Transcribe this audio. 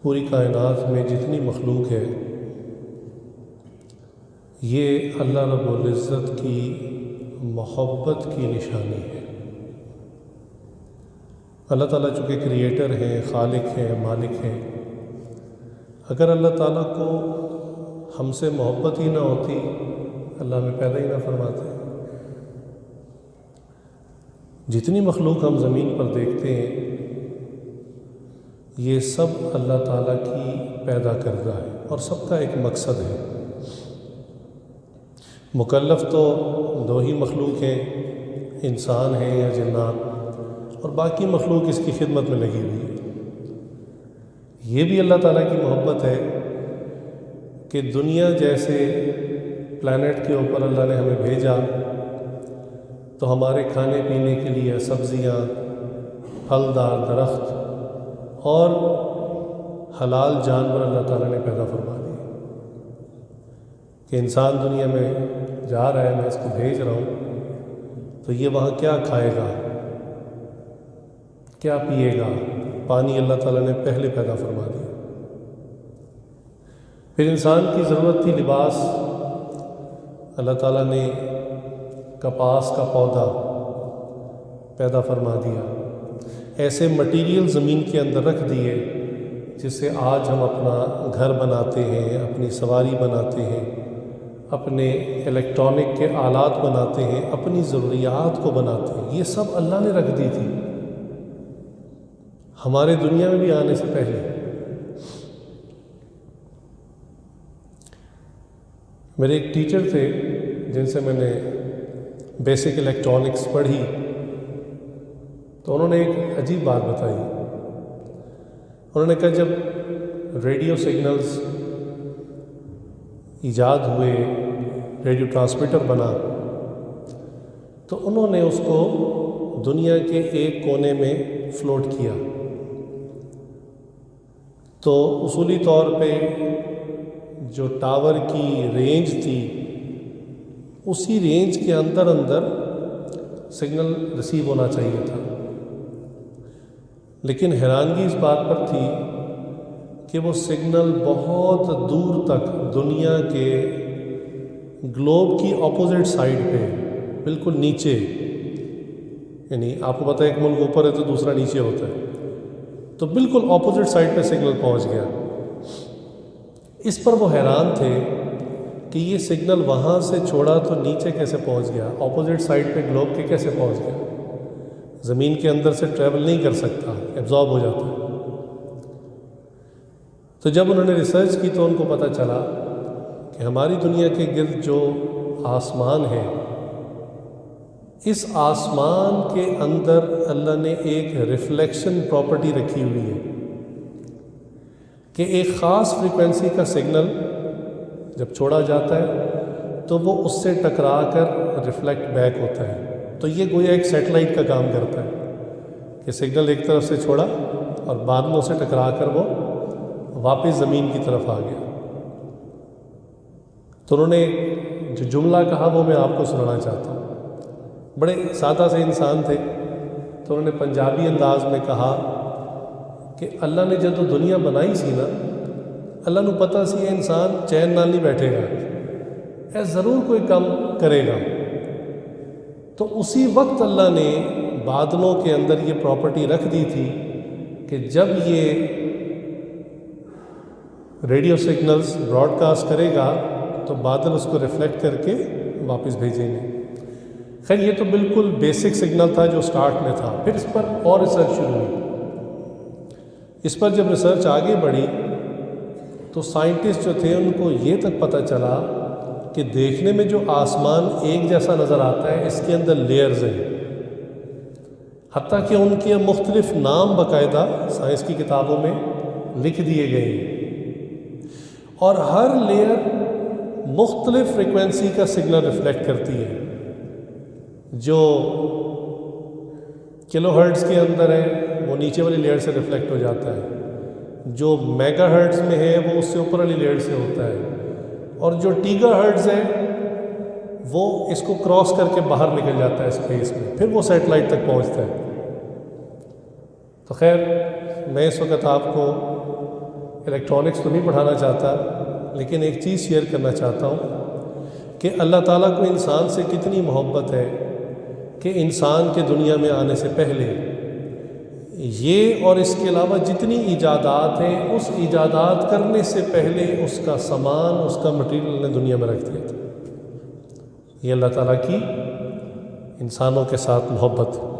پوری کائنات میں جتنی مخلوق ہے یہ اللہ رب العزت کی محبت کی نشانی ہے۔ اللہ تعالیٰ چونکہ کریٹر ہیں، خالق ہیں، مالک ہیں، اگر اللہ تعالیٰ کو ہم سے محبت ہی نہ ہوتی اللہ ہمیں پیدا ہی نہ فرماتے۔ جتنی مخلوق ہم زمین پر دیکھتے ہیں یہ سب اللہ تعالیٰ کی پیدا کردہ ہے اور سب کا ایک مقصد ہے۔ مکلف تو دو ہی مخلوق ہیں، انسان ہیں یا جنات، اور باقی مخلوق اس کی خدمت میں لگی ہوئی ہے۔ یہ بھی اللہ تعالیٰ کی محبت ہے کہ دنیا جیسے پلانٹ کے اوپر اللہ نے ہمیں بھیجا تو ہمارے کھانے پینے کے لیے سبزیاں، پھلدار درخت اور حلال جانور اللہ تعالیٰ نے پیدا فرما دیے کہ انسان دنیا میں جا رہا ہے، میں اس کو بھیج رہا ہوں تو یہ وہاں کیا کھائے گا، کیا پیے گا، پانی اللہ تعالیٰ نے پہلے پیدا فرما دیا۔ پھر انسان کی ضرورت تھی لباس، اللہ تعالیٰ نے کپاس کا پودا پیدا فرما دیا۔ ایسے مٹیریل زمین کے اندر رکھ دیے جس سے آج ہم اپنا گھر بناتے ہیں، اپنی سواری بناتے ہیں، اپنے الیکٹرانک کے آلات بناتے ہیں، اپنی ضروریات کو بناتے ہیں۔ یہ سب اللہ نے رکھ دی تھی ہمارے دنیا میں بھی آنے سے پہلے۔ میرے ایک ٹیچر تھے جن سے میں نے بیسک الیکٹرانکس پڑھی، تو انہوں نے ایک عجیب بات بتائی۔ انہوں نے کہا جب ریڈیو سگنلز ایجاد ہوئے، ریڈیو ٹرانسمیٹر بنا، تو انہوں نے اس کو دنیا کے ایک کونے میں فلوٹ کیا، تو اصولی طور پہ جو ٹاور کی رینج تھی اسی رینج کے اندر سگنل ریسیو ہونا چاہیے تھا، لیکن حیرانگی اس بات پر تھی کہ وہ سگنل بہت دور تک دنیا کے گلوب کی اپوزٹ سائڈ پہ، بالکل نیچے، یعنی آپ کو پتہ ہے ایک ملک اوپر ہے تو دوسرا نیچے ہوتا ہے، تو بالکل اپوزٹ سائڈ پہ سگنل پہنچ گیا۔ اس پر وہ حیران تھے کہ یہ سگنل وہاں سے چھوڑا تو نیچے کیسے پہنچ گیا، اپوزٹ سائڈ پہ گلوب کے کیسے پہنچ گیا، زمین کے اندر سے ٹریول نہیں کر سکتا، ایبزارب ہو جاتا ہے۔ تو جب انہوں نے ریسرچ کی تو ان کو پتہ چلا کہ ہماری دنیا کے گرد جو آسمان ہے، اس آسمان کے اندر اللہ نے ایک ریفلیکشن پراپرٹی رکھی ہوئی ہے کہ ایک خاص فریکوینسی کا سگنل جب چھوڑا جاتا ہے تو وہ اس سے ٹکرا کر ریفلیکٹ بیک ہوتا ہے۔ تو یہ گویا ایک سیٹلائٹ کا کام کرتا ہے کہ سگنل ایک طرف سے چھوڑا اور بعد میں اسے ٹکرا کر وہ واپس زمین کی طرف آ گیا۔ تو انہوں نے جو جملہ کہا وہ میں آپ کو سنانا چاہتا ہوں۔ بڑے سادہ سے انسان تھے، تو انہوں نے پنجابی انداز میں کہا کہ اللہ نے جب دنیا بنائی سی نا، اللہ نو پتہ سی انسان چین نال نہیں بیٹھے گا، اے ضرور کوئی کام کرے گا، تو اسی وقت اللہ نے بادلوں کے اندر یہ پراپرٹی رکھ دی تھی کہ جب یہ ریڈیو سگنلز براڈ کاسٹ کرے گا تو بادل اس کو ریفلیکٹ کر کے واپس بھیجیں گے۔ خیر یہ تو بالکل بیسک سگنل تھا جو سٹارٹ میں تھا، پھر اس پر اور ریسرچ شروع ہوئی۔ اس پر جب ریسرچ آگے بڑھی تو سائنٹسٹ جو تھے ان کو یہ تک پتہ چلا کہ دیکھنے میں جو آسمان ایک جیسا نظر آتا ہے اس کے اندر لیئرز ہیں، حتیٰ کہ ان کے مختلف نام باقاعدہ سائنس کی کتابوں میں لکھ دیے گئے ہیں، اور ہر لیئر مختلف فریکوینسی کا سگنل ریفلیکٹ کرتی ہے۔ جو کلو ہرٹز کے اندر ہے وہ نیچے والی لیئر سے ریفلیکٹ ہو جاتا ہے، جو میگا ہرٹز میں ہے وہ اس سے اوپر والی لیئر سے ہوتا ہے، اور جو ٹیگا ہرٹز ہے وہ اس کو کراس کر کے باہر نکل جاتا ہے اسپیس میں، پھر وہ سیٹلائٹ تک پہنچتا ہے۔ تو خیر میں اس وقت آپ کو الیکٹرانکس تو نہیں پڑھانا چاہتا، لیکن ایک چیز شیئر کرنا چاہتا ہوں کہ اللہ تعالیٰ کو انسان سے کتنی محبت ہے کہ انسان کے دنیا میں آنے سے پہلے یہ اور اس کے علاوہ جتنی ایجادات ہیں اس ایجادات کرنے سے پہلے اس کا سامان، اس کا مٹیریل نے دنیا میں رکھ دیا تھا۔ یہ اللہ تعالیٰ کی انسانوں کے ساتھ محبت ہے۔